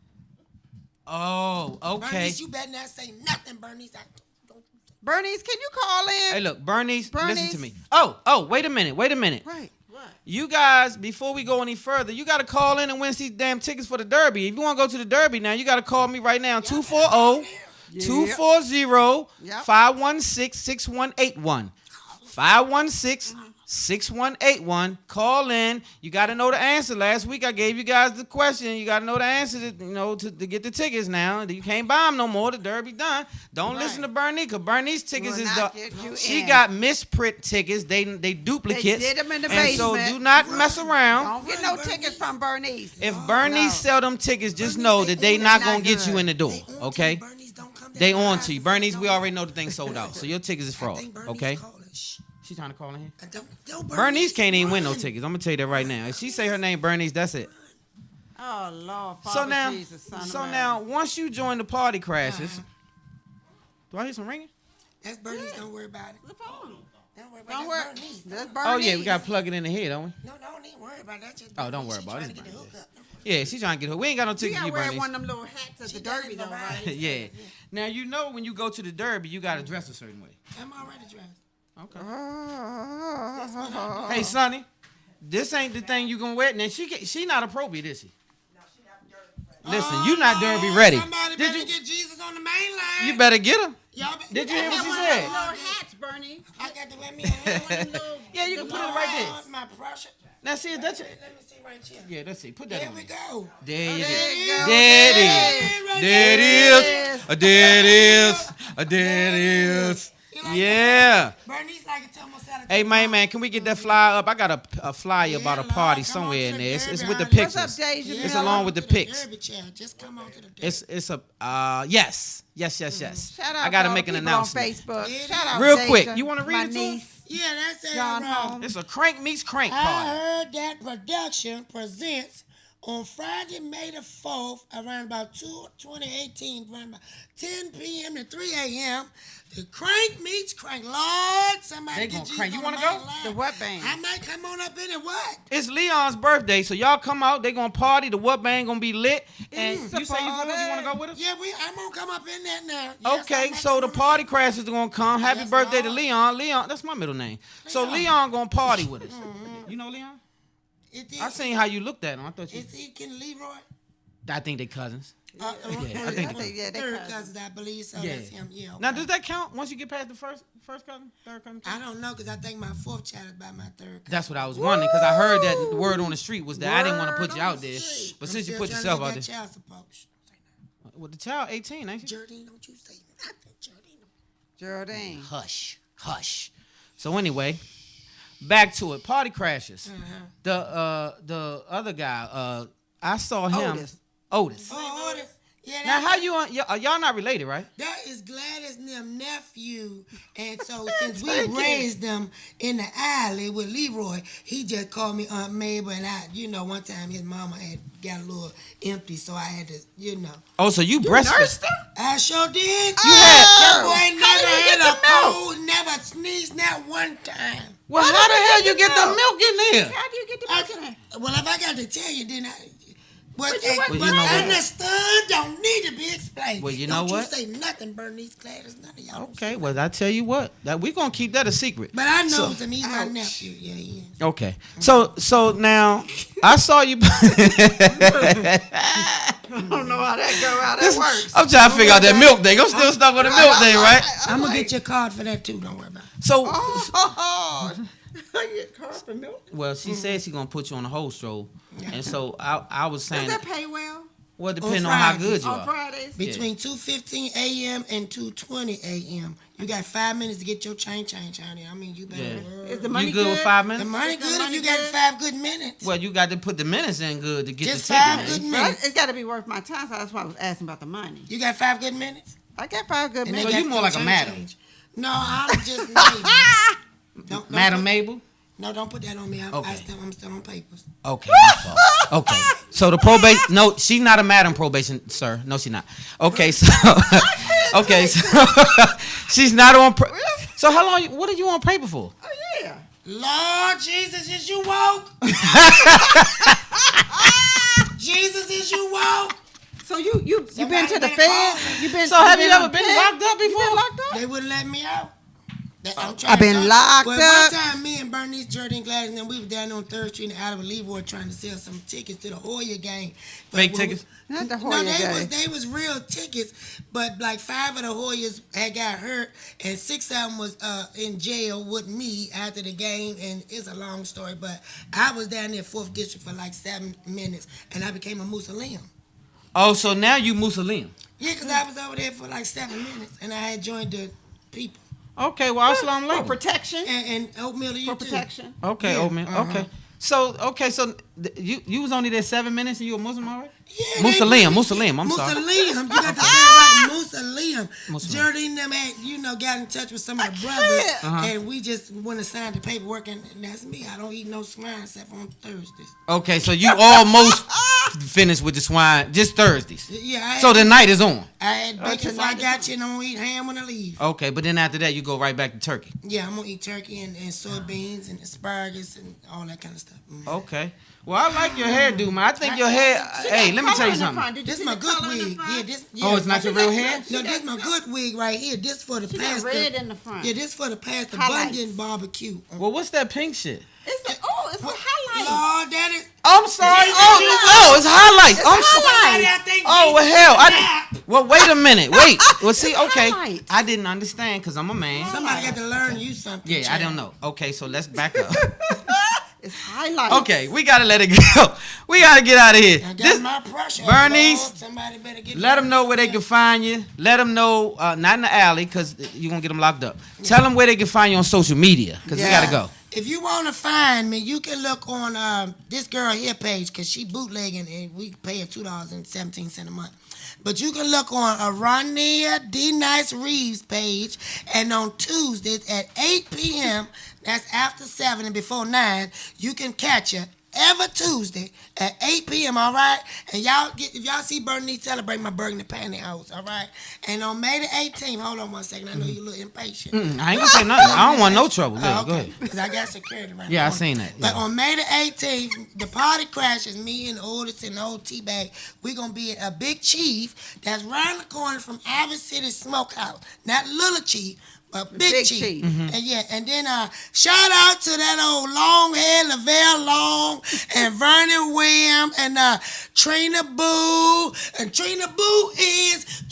Oh, okay. Bernice, you better not say nothing, Bernice. Bernice, can you call in? Hey, look, Bernice, listen to me. Oh, wait a minute. Right. What? You guys, before we go any further, you got to call in and win these damn tickets for the Derby. If you want to go to the Derby now, you got to call me right now, 240-516-6181. 516-6181. Call in. You got to know the answer. Last week I gave you guys the question. You got to know the answer to get the tickets now. You can't buy them no more. The Derby done. Don't listen to Bernice, because Bernice tickets she got misprint tickets. They duplicates. They did them in the basement. basement. And so do not mess around. Don't get no tickets from Bernice. If Bernice sell them tickets, just know that they not going to get you in the door. Okay? They on to you. Bernice, we already know the thing sold out. So your tickets is fraud. Okay? She trying to call in here? Bernice can't even win no tickets. I'm going to tell you that right now. If she say her name Bernice, that's it. Oh, Lord. So Jesus, son now, once you join the party crashes, do I hear some ringing? That's Bernice. Don't worry about it. The phone. Don't worry about Don't it. worry. That's Bernice. Oh, yeah, we got to plug it in the head, don't we? No, don't even worry about that. Just Oh, don't worry about it. Bernice. Yeah, she's trying to get her. We ain't got no You tickets got for to you, wear Bernice. one of them little hats at the Derby, though, right? Yeah. Now, you know when you go to the Derby, you got to dress a certain way. I'm already dressed. Okay. Hey, Sonny, this ain't the thing you gonna wear. Now she not appropriate, is she? Listen, you not Derby ready. Somebody better get Jesus on the main line. You better get him. Did you hear what she Little said? hats, Bernie. I got to let me have one. Yeah, you can put it right there. My pressure. Now see, that's it. Let me see right here. Yeah, let's see. Put that There on we there. go. There it There is. you go. There it is. There it is. There it is. There it is. Yeah. Bernice like it tell myself. Hey, man, can we get that flyer up? I got a flyer about a party somewhere in there. It's with the pictures. What's up, Deja? It's along with the pics. Just come on to the It's a yes. Shout out I gotta to make an people announcement. on Facebook. Shout out Real Deja, quick, you want to my read it to niece. us? Yeah, that's it. John Holmes. It's a Crank Meets Crank I party. heard that production presents on Friday, May the 4th, around about 2018, around about 10 p.m. to 3 a.m. The Crank Meets Crank. Lord, somebody They get gonna Jesus crank. You on wanna the go? main line. The what band? I might come on up in it. What? It's Leon's birthday, so y'all come out. They gonna party. The what band gonna be lit. And It's you a say you party. want to go with us? Yeah, I'm going to come up in that now. Yes, Okay, I might so come the on party up. crashers are gonna come. Happy Yes, birthday to Lord. Leon. Leon, that's my middle name. So Leon gonna party with us. You know Leon? I seen how you looked at him. I thought you. Is he Ken Leroy? I think they cousins. Yeah, I think they third cousins. cousins, I believe. So Yeah. that's him. Yeah. Now, okay. does that count once you get past the first cousin, third cousin? I don't know because I think my fourth child is by my third cousin. That's what I was wondering, because I heard that the word on the street was that I didn't want to put you out there. But I'm since you still put trying yourself to out get there. that child support. Well, the child 18, ain't she? Jardine, don't you say nothing, Jardine. Geraldine. Hush. So anyway, back to it. Party crashes. The other guy, I saw him. Otis. Oh, Otis. Yeah, Now, how you on? Y'all not related, right? that is Gladys' them nephew, and so since we raised them in the alley with Leroy, he just called me Aunt Mabel, and one time his mama had got a little empty, so I had to, Oh, so you breastfed? I sure did. had- That boy never had a cold, never sneezed, not one time. Well, how the hell you get the milk in there? How do you get the milk in there? Well, if I got to tell you, then What you wasn't what's raised. understood don't need to be explained. Well, you know don't what? You say nothing, Bernice Gladys, none of y'all. Okay, well, I tell you what, that we're gonna keep that a secret. But I know him. He's my nephew. Yeah, he is. Okay, so now I saw you. I don't know how that go, how that works. I'm trying to figure out that milk thing. I'm still stuck on the milk thing, right? I'm gonna get your card for that too. Don't worry about it. So, Oh, I get card for milk. well, she said she's gonna put you on the whole stroll, and so I was saying, Does that pay well? Well, depending on how good you On are. Fridays? Between 2:15 a.m. and 2:20 a.m. You got 5 minutes to get your change, honey. I mean, you better. Yeah. Is the money You good with 5 minutes? The money Is the good if money you got good? 5 good minutes. Well, you got to put the minutes in good to get Just the ticket. 5 man. good But minutes. it's got to be worth my time, so that's why I was asking about the money. You got 5 good minutes? I got 5 good And they minutes. So got you more some like a madam. change. No, I'm just Mabel. Don't Madam put, Mabel? No, don't put that on me. Okay. I'm still on papers. Okay, my fault. Okay. So the probation, no, she's not a madam probation, sir. No, she's not. Okay, so, okay, so, she's not on, so how long, what are you on paper for? Oh, yeah. Lord Jesus, is you woke? Jesus, is you woke? So you been Somebody to the better Fed? call me. You been? So have you on ever been Fed? locked up You before? been locked up? They wouldn't let me out. I've been locked well, up. One time, me and Bernice, Jordan Glass, and then we were down on 3rd Street in Alabama Leroy trying to sell some tickets to the Hoya game. But Fake when tickets? Not the No, Hoya game. they was real tickets, but like 5 of the Hoyas had got hurt, and 6 of them was in jail with me after the game, and it's a long story, but I was down there 4th District for like 7 minutes, and I became a Muslim. Oh, so now you Muslim. Yeah, because I was over there for like 7 minutes, and I had joined the people. Okay, well, assalamu For alaikum. protection. And oatmeal to you For too. protection. Okay, Yeah, old man. Okay. So you was only there 7 minutes and you a Muslim already? Yeah, Muslim, I'm sorry. Muslim, you got to say it right, Muslim. Muslim. Jordan and them had, got in touch with some of the brothers, Uh-huh. and we just went and signed the paperwork, and that's me. I don't eat no swine except on Thursdays. Okay, so you almost finished with the swine, just Thursdays. Yeah, So the night is on. I had bacon tonight fried is gotcha, and I'm gonna eat ham when I leave. Okay, but then after that you go right back to turkey. Yeah, I'm gonna eat turkey and soybeans and asparagus and all that kind of stuff. Okay. Well, I like your hairdo, man. I think your hair. Hey, let me tell you something. Did you This see my the good color in the wig. front? Yeah, this. Oh, it's not your real hair? No, this my good wig right here. This for the She got past. red in the front. Yeah, this for the past Highlights. abundant barbecue. Well, what's that pink shit? It's for highlights. Lord, that is. I'm sorry. Oh, it's highlights. I'm sorry. highlights. Oh well, hell. Well, wait a minute. Wait. Well, see, okay. highlights. I didn't understand because I'm a man. Somebody got to learn you something. Yeah, I child. don't know. Okay, so let's back up. It's highlights. Okay, we gotta let it go. We gotta get out of here. I got This, my pressure. Bernice, Lord. Somebody better get. let them know where they can find you. Let them know, not in the alley, because you're gonna get them locked up. Tell them where they can find you on social media, because we gotta go. If you want to find me, you can look on this girl here page, because she bootlegging, and we pay her $2.17 a month. But you can look on Arania D. Nice Reeves page, and on Tuesdays at 8 p.m., that's after 7 and before 9, you can catch her every Tuesday at 8 p.m., all right? And if y'all see Bernice, celebrate my Burgundy Pantyhose, all right? And on May the 18th, hold on one second, I know you're a little impatient. I ain't gonna say nothing. I don't want no trouble. Go ahead. Because I got security right now. Yeah, I seen that. But Yeah. on May the 18th, the party crashes, me and Otis and the old T-Bag. We're going to be at a Big Chief that's right the corner from Avid City Smokehouse. Not Little Chief, but Big Chief. Mm-hmm. And then shout out to that old long head Lavelle Long and Vernon Williams and Trina Boo. And Trina Boo is...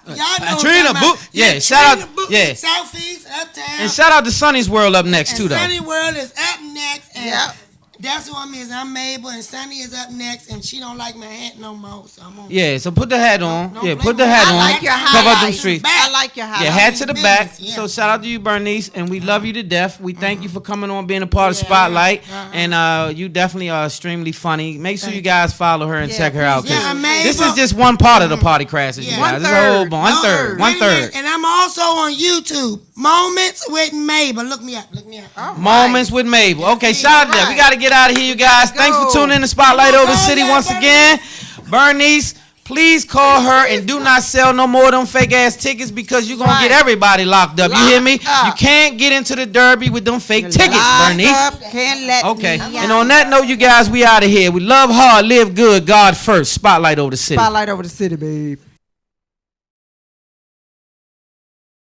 Y'all know what Trina I'm talking Boo. about. Yeah, shout Trina out. Boo, Yeah. Southeast, Uptown. And shout out to Sonny's World up next, too, And though. Sunny World is up next, and Yep. that's who I'm is. I'm Mabel, and Sunny is up next, and she don't like my hat no more, so I'm on. Yeah, so put the hat on. Don't Yeah, blame put the me. hat I on. like your Cover up them highlights. streets. I like your Yeah, highlights. hat to the back. Business, yeah. So shout out to you, Bernice, and we love you to death. We thank you for coming on, being a part of Spotlight, and you definitely are extremely funny. Make sure you guys follow her and Yeah, check her out. 'cause Yeah, Mabel. this is just one part of the party crashes, you Yeah. guys. This is a whole one third. And I'm also on YouTube. Moments with Mabel. Look me up. Moments with Mabel. Okay, shout out to that. We got to get out of here, you guys. Thanks for tuning in to Spotlight over the city once again. Bernice, please call her and do not sell no more of them fake ass tickets because you're going to get everybody locked up. You hear me? You can't get into the derby with them fake tickets, Bernice. Can't let Okay. me And on that note, you guys, we out of here. We love hard, live good, God first. Spotlight over the city. Spotlight over the city, babe.